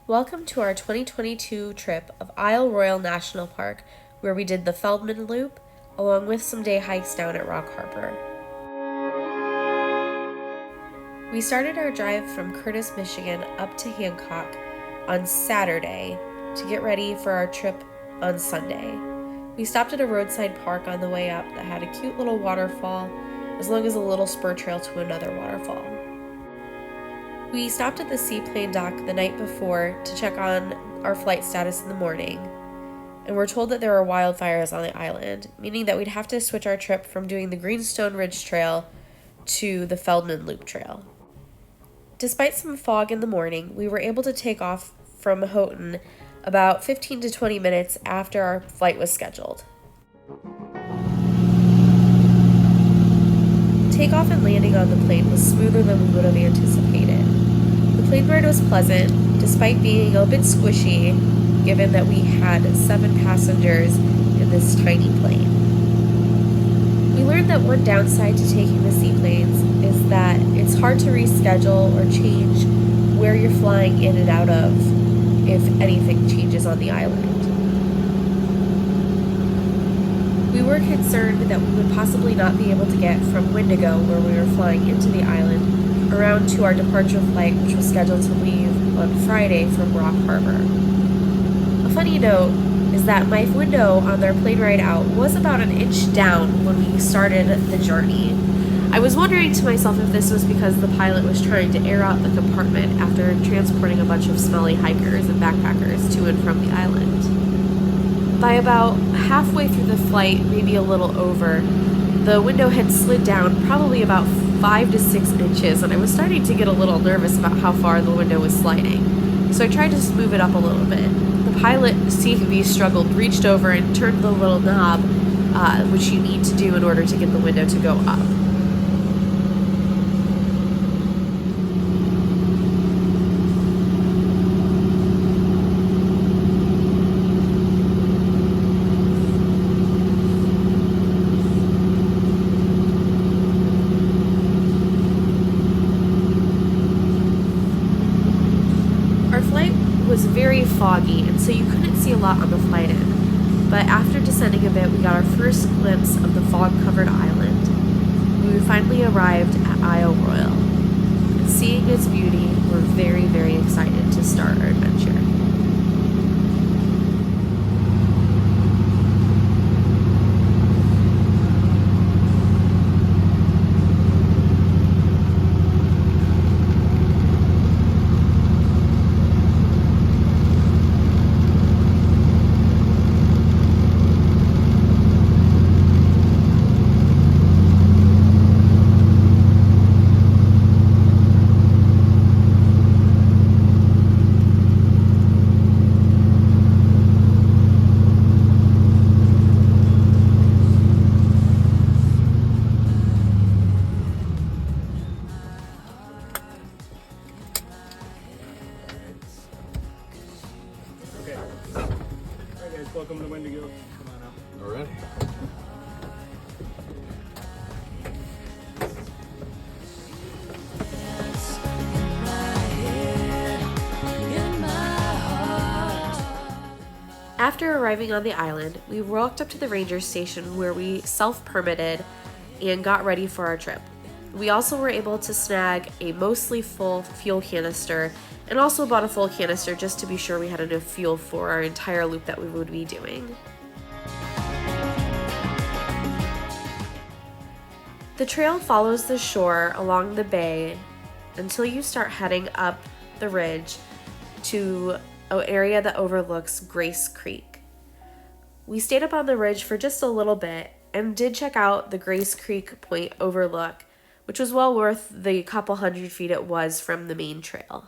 Welcome to our 2022 trip of Isle Royale National Park, where we did the Feldtmann Loop, along with some day hikes down at Rock Harbor. We started our drive from Curtis, Michigan up to Hancock on Saturday to get ready for our trip on Sunday. We stopped at a roadside park on the way up that had a cute little waterfall, as well as a little spur trail to another waterfall. We stopped at the seaplane dock the night before to check on our flight status in the morning, and we're told that there are wildfires on the island, meaning that we'd have to switch our trip from doing the Greenstone Ridge Trail to the Feldtmann Loop Trail. Despite some fog in the morning, we were able to take off from Houghton about 15 to 20 minutes after our flight was scheduled. Takeoff and landing on the plane was smoother than we would have anticipated. The plane ride was pleasant, despite being a bit squishy, given that we had 7 passengers in this tiny plane. We learned that one downside to taking the seaplanes is that it's hard to reschedule or change where you're flying in and out of if anything changes on the island. We were concerned that we would possibly not be able to get from Wendigo, where we were flying into the island, around to our departure flight, which was scheduled to leave on Friday from Rock Harbor. A funny note is that my window on their plane ride out was about an inch down when we started the journey. I was wondering to myself if this was because the pilot was trying to air out the compartment after transporting a bunch of smelly hikers and backpackers to and from the island. By about halfway through the flight, maybe a little over, the window had slid down probably about 5 to 6 inches, and I was starting to get a little nervous about how far the window was sliding. So I tried to move it up a little bit. The pilot, seeing me struggle, reached over and turned the little knob, which you need to do in order to get the window to go up. Was very foggy, and so you couldn't see a lot on the flight in. But after descending a bit, we got our first glimpse of the fog-covered island. We finally arrived at Isle Royale. And seeing its beauty, we're very, very excited to start our adventure. Welcome to Wendigo. Come on up. All right. After arriving on the island, we walked up to the ranger station where we self-permitted and got ready for our trip. We also were able to snag a mostly full fuel canister and also bought a full canister just to be sure we had enough fuel for our entire loop that we would be doing. The trail follows the shore along the bay until you start heading up the ridge to an area that overlooks Grace Creek. We stayed up on the ridge for just a little bit and did check out the Grace Creek Point overlook, which was well worth the couple hundred feet it was from the main trail.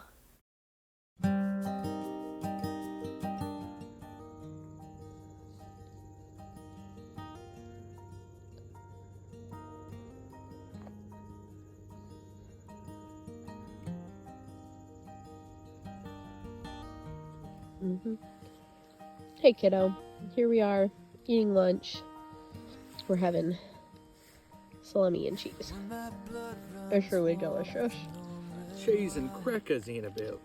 Hey kiddo, here we are eating lunch. We're having salami and cheese. It's really delicious. Cheese and crackers ain't about.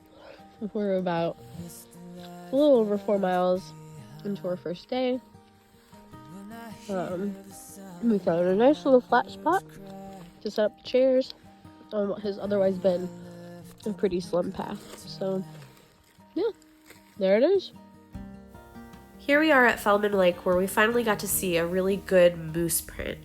We're about a little over 4 miles into our first day. We found a nice little flat spot to set up the chairs on what has otherwise been a pretty slim path. So, yeah, there it is. Here we are at Feldtmann Lake, where we finally got to see a really good moose print.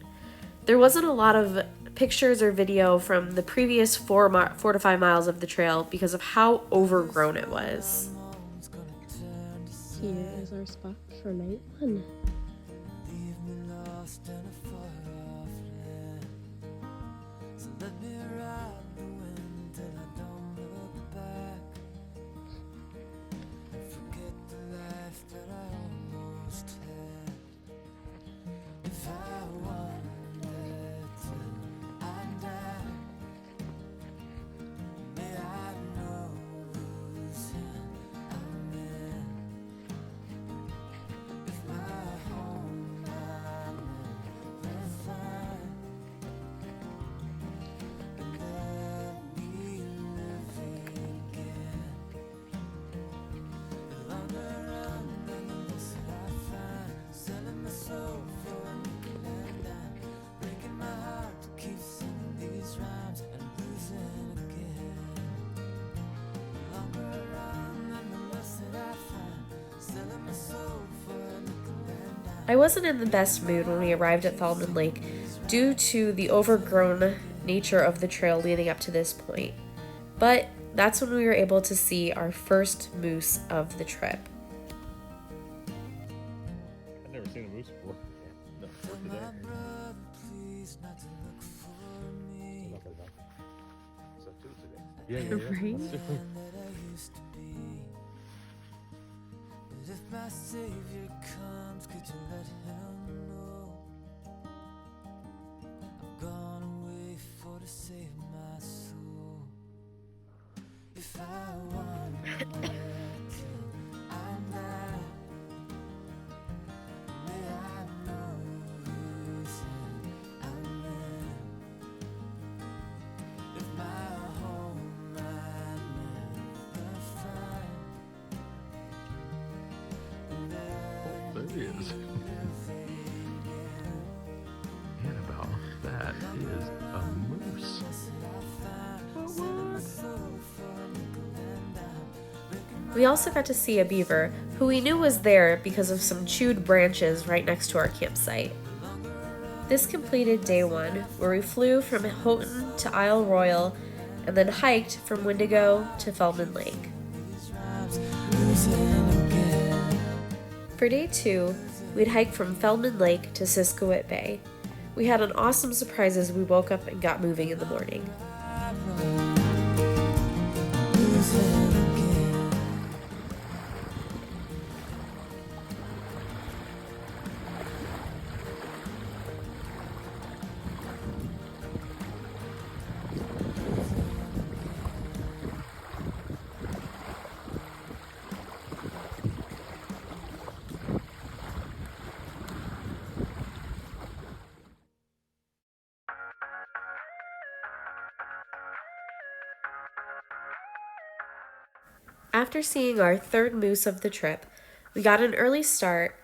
There wasn't a lot of pictures or video from the previous 4 to 5 miles of the trail because of how overgrown it was. Here is our spot for night 1. I wasn't in the best mood when we arrived at Feldtmann Lake due to the overgrown nature of the trail leading up to this point. But that's when we were able to see our first moose of the trip. I've never seen a moose before. No, today. Yeah. Right? If my Savior comes, could you let him know? I've gone away for to save my soul. If I want to, I'm not. May I know whose hand I'm in. If my home I never find. There he is. Annabelle, that is a moose. We also got to see a beaver, who we knew was there because of some chewed branches right next to our campsite. This completed day 1, where we flew from Houghton to Isle Royale and then hiked from Wendigo to Feldtmann Lake. For day 2, we'd hike from Feldtmann Lake to Siskiwit Bay. We had an awesome surprise as we woke up and got moving in the morning. After seeing our third moose of the trip, we got an early start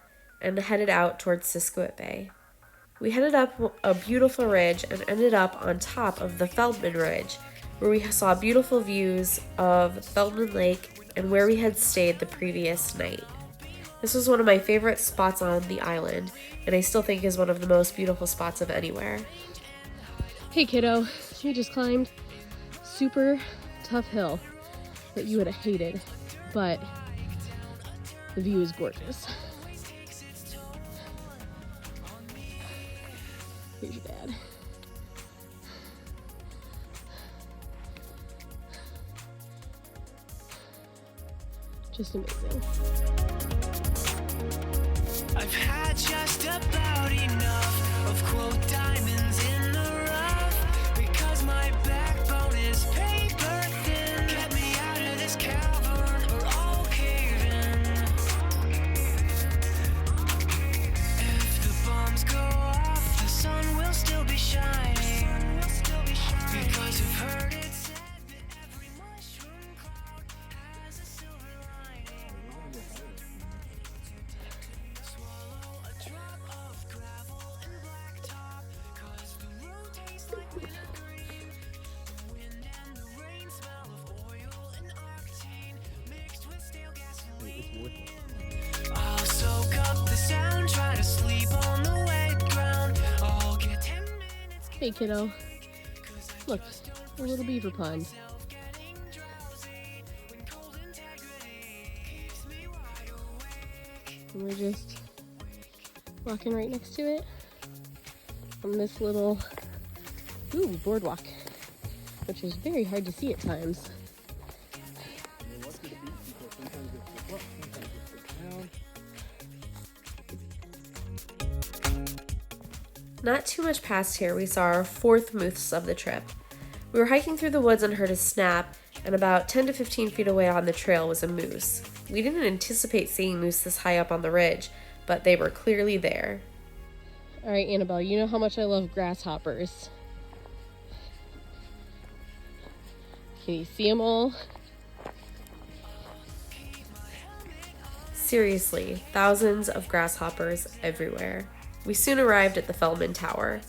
and headed out towards Siskiwit Bay. We headed up a beautiful ridge and ended up on top of the Feldtmann Ridge, where we saw beautiful views of Feldtmann Lake and where we had stayed the previous night. This was one of my favorite spots on the island, and I still think is one of the most beautiful spots of anywhere. Hey kiddo, you just climbed super tough hill that you would have hated, but the view is gorgeous. Here's your dad. Just amazing. I've had just about enough of quote diamonds in the rough, because my backbone is paper thin. Get me out of this cavern or I'll cave in. If the bombs go off, the sun will still be shining, because I've heard it said that every mushroom cloud has a I'll soak up the sound, try to sleep on the wet ground. I'll get 10 minutes. Hey kiddo, look, a little beaver pond. And we're just walking right next to it on this little boardwalk, which is very hard to see at times. Not too much past here, we saw our fourth moose of the trip. We were hiking through the woods and heard a snap, and about 10 to 15 feet away on the trail was a moose. We didn't anticipate seeing moose this high up on the ridge, but they were clearly there. All right, Annabelle, you know how much I love grasshoppers. Can you see them all? Seriously, thousands of grasshoppers everywhere. We soon arrived at the Feldtmann Tower.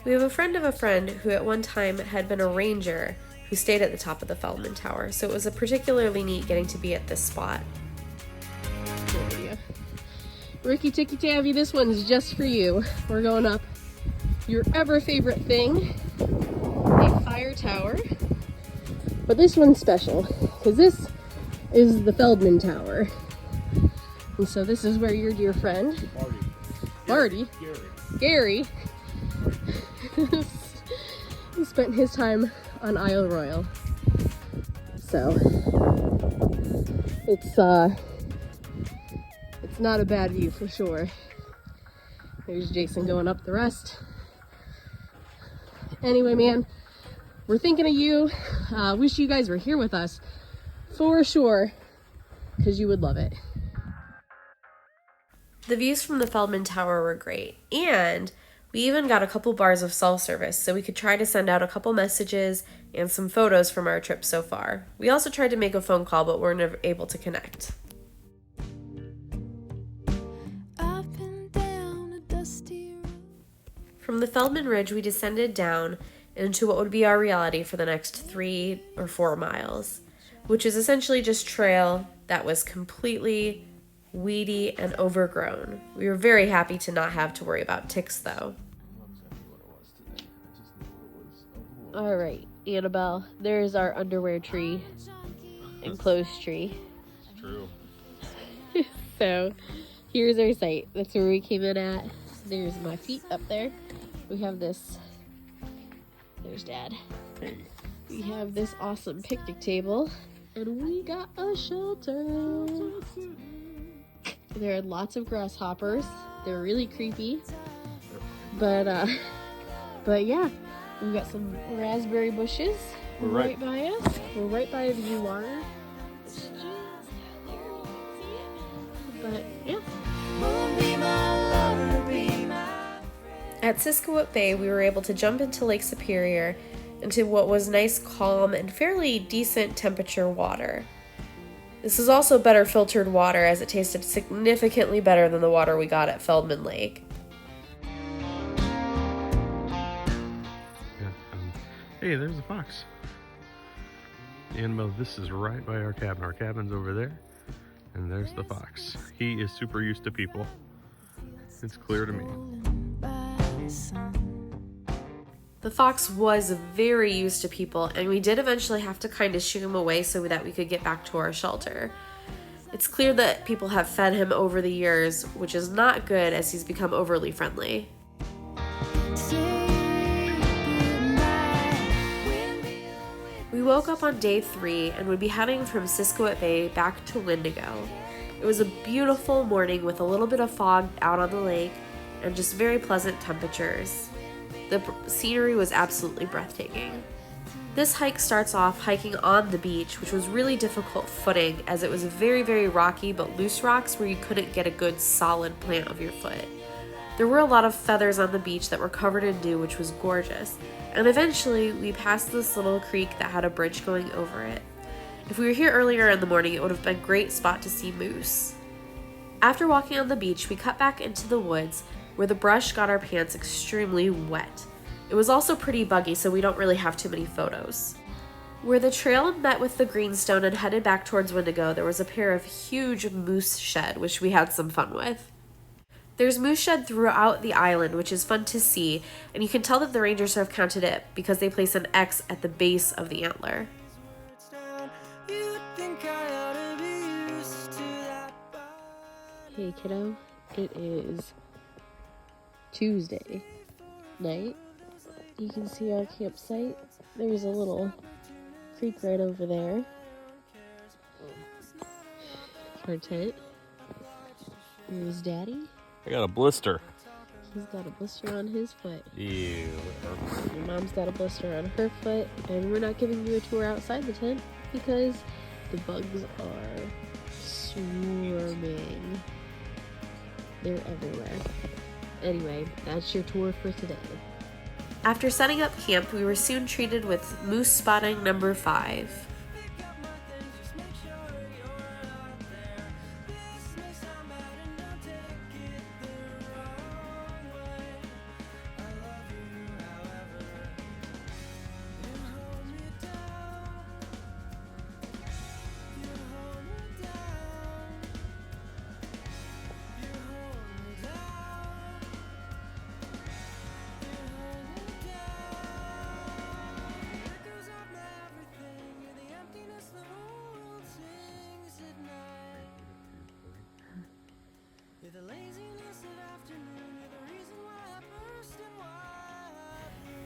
We have a friend of a friend who at one time had been a ranger who stayed at the top of the Feldtmann Tower, so it was a particularly neat getting to be at this spot. Ricky Ticky Tavi, this one's just for you. We're going up your ever favorite thing, a fire tower. But this one's special because this is the Feldtmann Tower. And so this is where your dear friend, Gary, spent his time on Isle Royale. So it's not a bad view for sure. There's Jason going up the rest. Anyway, man, we're thinking of you. Wish you guys were here with us for sure, because you would love it. The views from the Feldtmann Tower were great, and we even got a couple bars of self-service so we could try to send out a couple messages and some photos from our trip so far. We also tried to make a phone call, but were never able to connect. From the Feldtmann Ridge, we descended down into what would be our reality for the next 3 or 4 miles, which is essentially just trail that was completely weedy and overgrown. We were very happy to not have to worry about ticks, though. All right, Annabelle, there's our underwear tree, enclosed tree. It's true. So here's our site. That's where we came in at. There's my feet up there. We have this, there's Dad. Hey. We have this awesome picnic table, and we got a shelter. There are lots of grasshoppers. They're really creepy, but yeah, we've got some raspberry bushes right by us. We're right by the new water. But yeah. At Siskiyou Bay, we were able to jump into Lake Superior into what was nice, calm, and fairly decent temperature water. This is also better filtered water as it tasted significantly better than the water we got at Feldtmann Lake. Yeah, hey, there's the fox. Annabelle, this is right by our cabin. Our cabin's over there, and there's the fox. He is super used to people. It's clear to me. The fox was very used to people, and we did eventually have to kind of shoo him away so that we could get back to our shelter. It's clear that people have fed him over the years, which is not good as he's become overly friendly. We woke up on day 3 and would be heading from Siskiyou Bay back to Wendigo. It was a beautiful morning with a little bit of fog out on the lake and just very pleasant temperatures. The scenery was absolutely breathtaking. This hike starts off hiking on the beach, which was really difficult footing as it was very, very rocky but loose rocks where you couldn't get a good solid plant of your foot. There were a lot of feathers on the beach that were covered in dew, which was gorgeous, and eventually we passed this little creek that had a bridge going over it. If we were here earlier in the morning, it would have been a great spot to see moose. After walking on the beach, we cut back into the woods where the brush got our pants extremely wet. It was also pretty buggy, so we don't really have too many photos. Where the trail met with the greenstone and headed back towards Wendigo, there was a pair of huge moose shed, which we had some fun with. There's moose shed throughout the island, which is fun to see, and you can tell that the rangers have counted it because they place an X at the base of the antler. Hey kiddo, it is Tuesday night. You can see our campsite. There's a little creek right over there. Our tent. Here's Daddy. I got a blister. He's got a blister on his foot. Ew. Your mom's got a blister on her foot, and we're not giving you a tour outside the tent because the bugs are swarming. They're everywhere. Anyway, that's your tour for today. After setting up camp, we were soon treated with moose spotting number 5.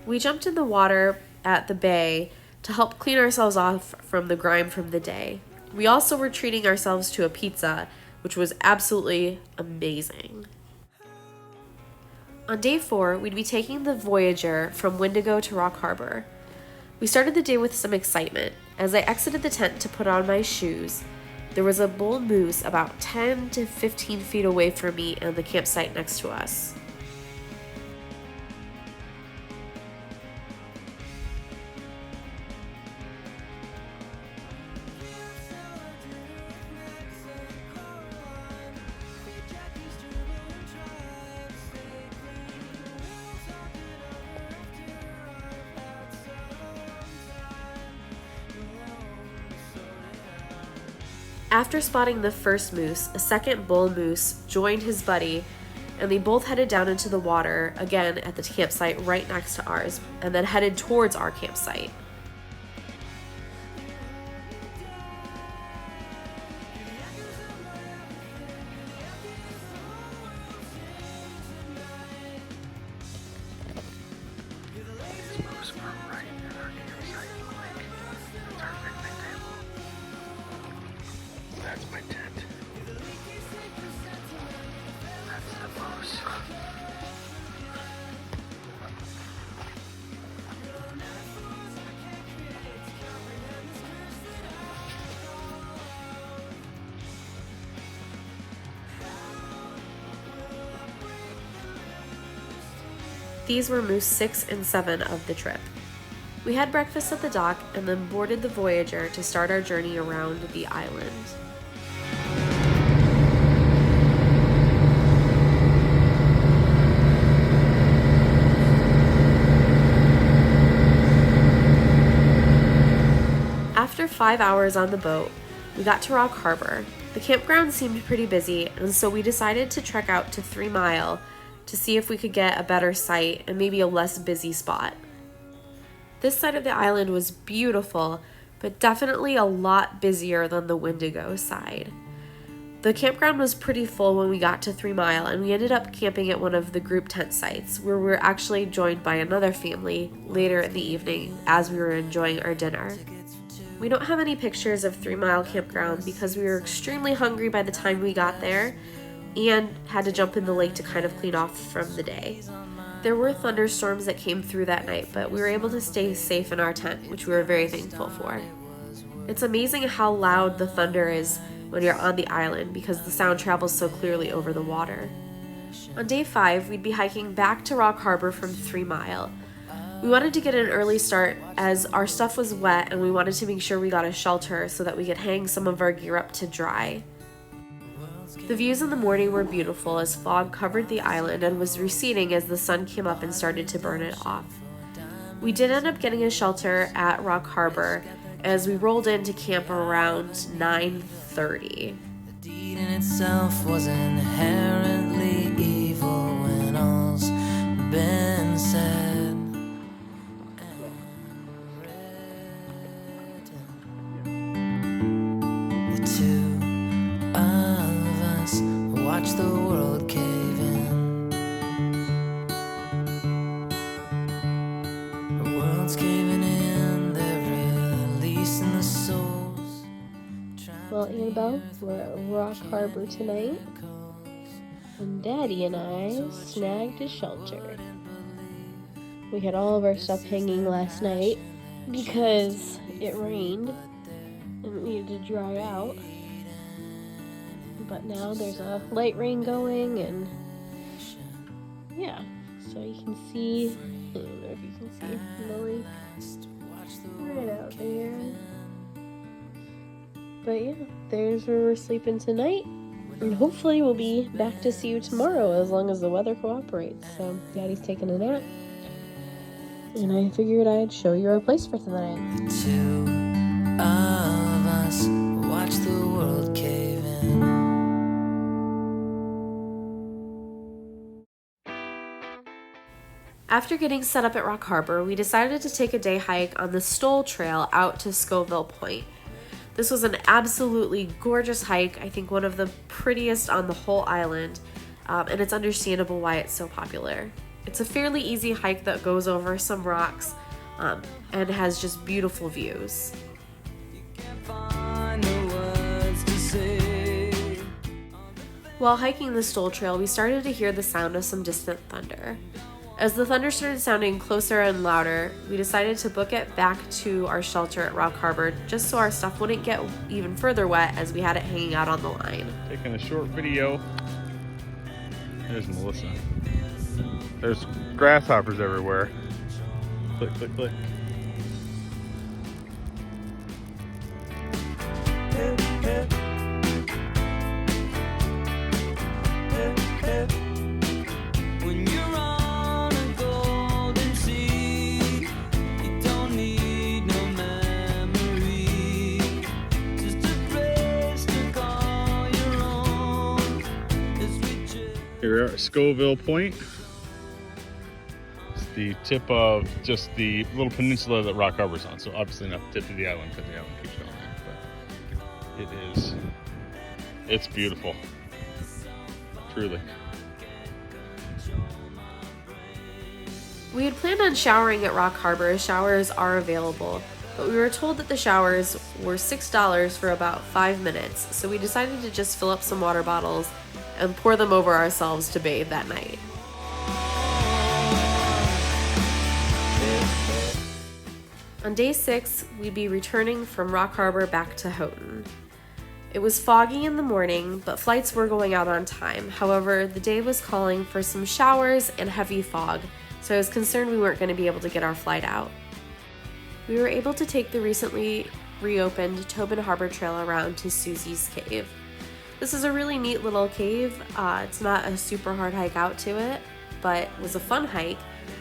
We jumped in the water at the bay to help clean ourselves off from the grime from the day. We also were treating ourselves to a pizza, which was absolutely amazing. On day 4, we'd be taking the Voyager from Wendigo to Rock Harbor. We started the day with some excitement. As I exited the tent to put on my shoes, there was a bull moose about 10 to 15 feet away from me and the campsite next to us. After spotting the first moose, a second bull moose joined his buddy, and they both headed down into the water, again at the campsite right next to ours, and then headed towards our campsite. That's my tent. That's the moose. These were moose 6 and 7 of the trip. We had breakfast at the dock and then boarded the Voyager to start our journey around the island. After 5 hours on the boat, we got to Rock Harbor. The campground seemed pretty busy, and so we decided to trek out to 3 Mile to see if we could get a better site and maybe a less busy spot. This side of the island was beautiful, but definitely a lot busier than the Wendigo side. The campground was pretty full when we got to 3 Mile, and we ended up camping at one of the group tent sites, where we were actually joined by another family later in the evening as we were enjoying our dinner. We don't have any pictures of 3 Mile Campground because we were extremely hungry by the time we got there and had to jump in the lake to kind of clean off from the day. There were thunderstorms that came through that night, but we were able to stay safe in our tent, which we were very thankful for. It's amazing how loud the thunder is when you're on the island because the sound travels so clearly over the water. On day 5, we'd be hiking back to Rock Harbor from 3 Mile. We wanted to get an early start as our stuff was wet and we wanted to make sure we got a shelter so that we could hang some of our gear up to dry. The views in the morning were beautiful as fog covered the island and was receding as the sun came up and started to burn it off. We did end up getting a shelter at Rock Harbor as we rolled into camp around 9:30. The deed in itself was inherently evil when all's been said. The two of us watch the world cave in. The world's caving in, they're releasing the souls. Well, Annabelle, we're at Rock Harbor tonight, and Daddy and I snagged a shelter. We had all of our stuff hanging last night because it rained and it needed to dry out. But now there's a light rain going, and yeah, so you can see, I don't know if you can see the lake right out there. But yeah, there's where we're sleeping tonight, and hopefully we'll be back to see you tomorrow as long as the weather cooperates. So Daddy's taking a nap, and I figured I'd show you our place for tonight. The two of us watch the world cave in. After getting set up at Rock Harbor, we decided to take a day hike on the Stoll Trail out to Scoville Point. This was an absolutely gorgeous hike, I think one of the prettiest on the whole island, and it's understandable why it's so popular. It's a fairly easy hike that goes over some rocks and has just beautiful views. While hiking the Stoll Trail, we started to hear the sound of some distant thunder. As the thunder started sounding closer and louder, we decided to book it back to our shelter at Rock Harbor just so our stuff wouldn't get even further wet as we had it hanging out on the line. Taking a short video. There's Melissa. There's grasshoppers everywhere. Click, click, click. When you're on a golden sea, you don't need no memory, just a place to call your own. Here we are at Scoville Point. It's the tip of just the little peninsula that Rock Harbor's on. So obviously not the tip of the island because the island keeps going there. But it's beautiful. Truly. We had planned on showering at Rock Harbor as showers are available, but we were told that the showers were $6 for about 5 minutes, so we decided to just fill up some water bottles and pour them over ourselves to bathe that night. On day 6, we'd be returning from Rock Harbor back to Houghton. It was foggy in the morning, but flights were going out on time. However, the day was calling for some showers and heavy fog, so I was concerned we weren't going to be able to get our flight out. We were able to take the recently reopened Tobin Harbor Trail around to Susie's Cave. This is a really neat little cave. It's not a super hard hike out to it, but it was a fun hike,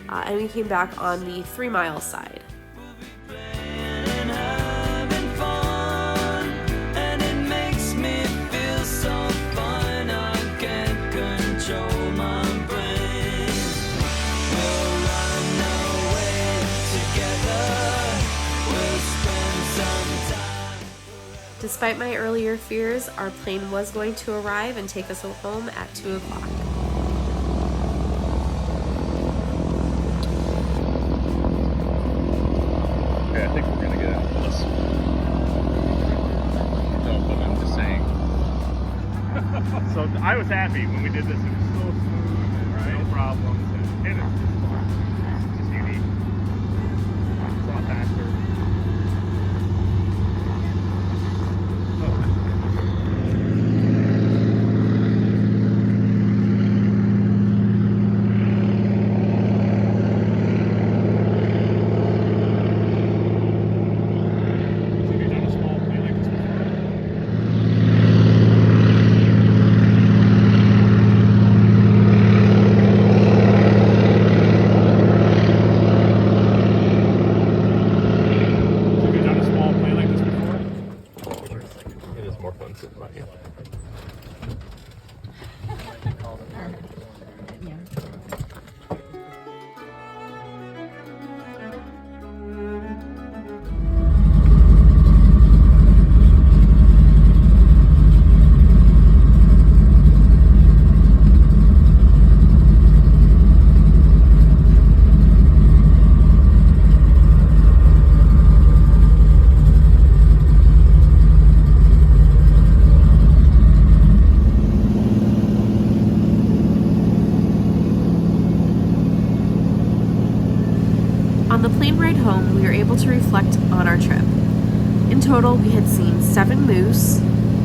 and we came back on the 3-mile side. Despite my earlier fears, our plane was going to arrive and take us home at 2 o'clock. Okay, I think we're gonna get out of this. No, but I'm just saying. So I was happy when we did this. It was so smooth, right? No problems, and it was just fun. It's just unique. It's a lot faster. On the plane ride home, we were able to reflect on our trip. In total, we had seen 7 moose,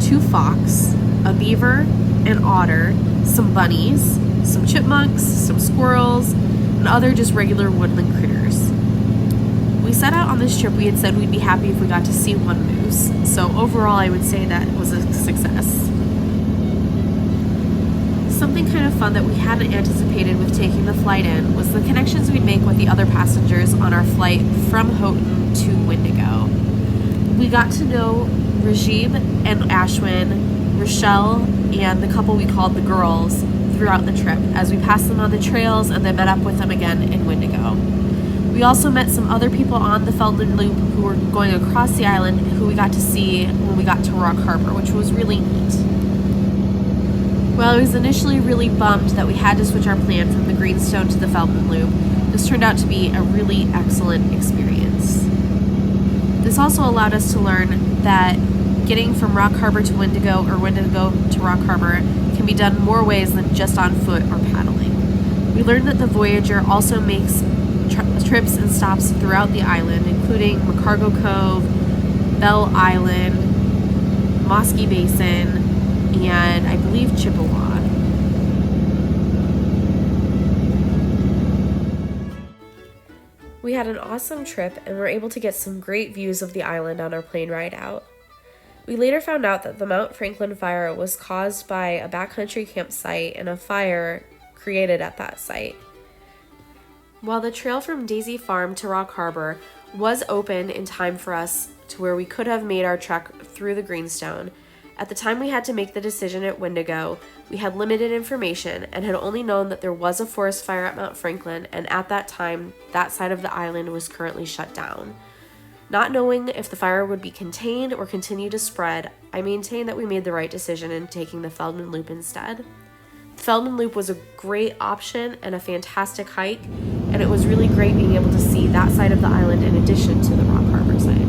2 fox, a beaver, an otter, some bunnies, some chipmunks, some squirrels, and other just regular woodland critters. We set out on this trip, we had said we'd be happy if we got to see 1 moose, so overall I would say that was a success. Something kind of fun that we hadn't anticipated with taking the flight in was the connections we'd make with the other passengers on our flight from Houghton to Wendigo. We got to know Rajib and Ashwin, Rochelle, and the couple we called the girls throughout the trip as we passed them on the trails and then met up with them again in Wendigo. We also met some other people on the Feldtmann Loop who were going across the island who we got to see when we got to Rock Harbor, which was really neat. While I was initially really bummed that we had to switch our plan from the Greenstone to the Feldtmann Loop, this turned out to be a really excellent experience. This also allowed us to learn that getting from Rock Harbor to Wendigo or Wendigo to Rock Harbor can be done more ways than just on foot or paddling. We learned that the Voyager also makes trips and stops throughout the island, including McCargo Cove, Bell Island, Mosky Basin, and I believe Chippewa. We had an awesome trip and were able to get some great views of the island on our plane ride out. We later found out that the Mount Franklin fire was caused by a backcountry campsite and a fire created at that site. While the trail from Daisy Farm to Rock Harbor was open in time for us to where we could have made our trek through the Greenstone, at the time we had to make the decision at Wendigo, we had limited information and had only known that there was a forest fire at Mount Franklin, and at that time, that side of the island was currently shut down. Not knowing if the fire would be contained or continue to spread, I maintain that we made the right decision in taking the Feldtmann Loop instead. The Feldtmann Loop was a great option and a fantastic hike, and it was really great being able to see that side of the island in addition to the Rock Harbor side.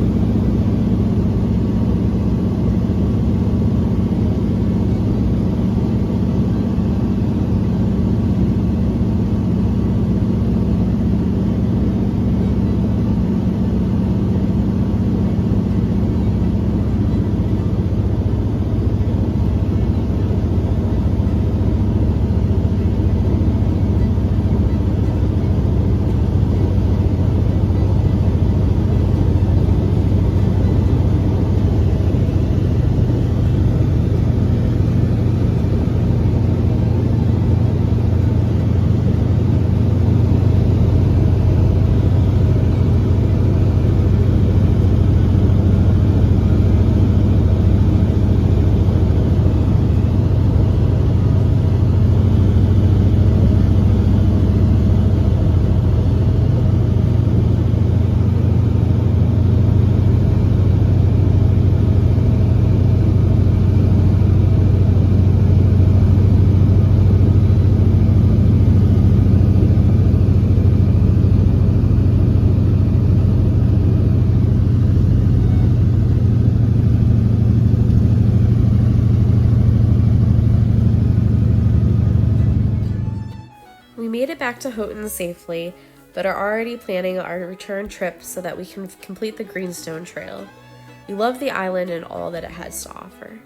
We made it back to Houghton safely, but are already planning our return trip so that we can complete the Greenstone Trail. We love the island and all that it has to offer.